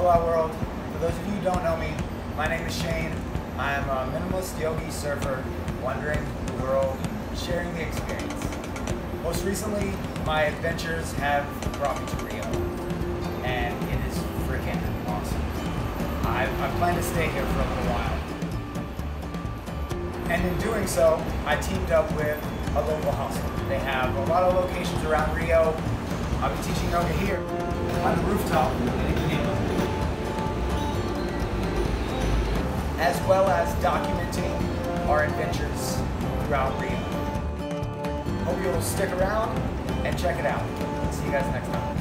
Aloha world. For those of you who don't know me, my name is Shane. I am a minimalist yogi surfer wandering the world, sharing the experience. Most recently, my adventures have brought me to Rio, and it is freaking awesome. I plan to stay here for a little while. And in doing so, I teamed up with a local hostel. They have a lot of locations around Rio. I'll be teaching yoga here on the rooftop in Ipanema, as well as documenting our adventures throughout Rio. Hope you'll stick around and check it out. See you guys next time.